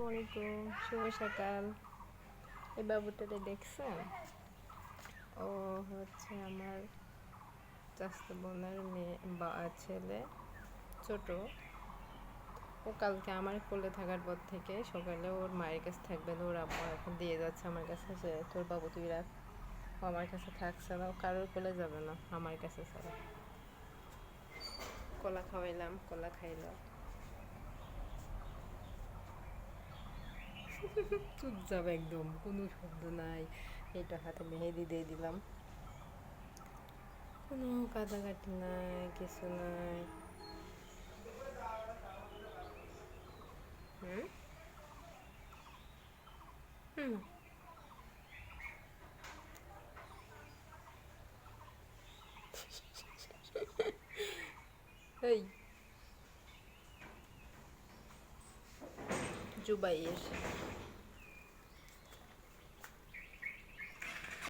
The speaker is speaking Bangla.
আলাইকুম, শুভ সকাল। এই বাবুটাকে দেখছেন? ও হচ্ছে আমার চাচাতো বোনের মেয়ে বা ছেলে, ছোট। ও কালকে আমার কোলে থাকার পর থেকে সকালে ওর মায়ের কাছে থাকবে না, ওর আব্বু এখন দিয়ে যাচ্ছে আমার কাছে যে তোর বাবু তুই রাখ। ও আমার কাছে থাকছে না, ও কারোর কোলে যাবে না আমার কাছে ছাড়া। কলা খাওয়াইলাম, কলা খাইলো। চুপচাপ একদম, কোনো শব্দ নাই। এটা হাতে মেহেদি দিয়ে দিলাম, কোনো কাটাকাটি নাই, কিছু নাই। হুম হুম। এই জুবাইয়ের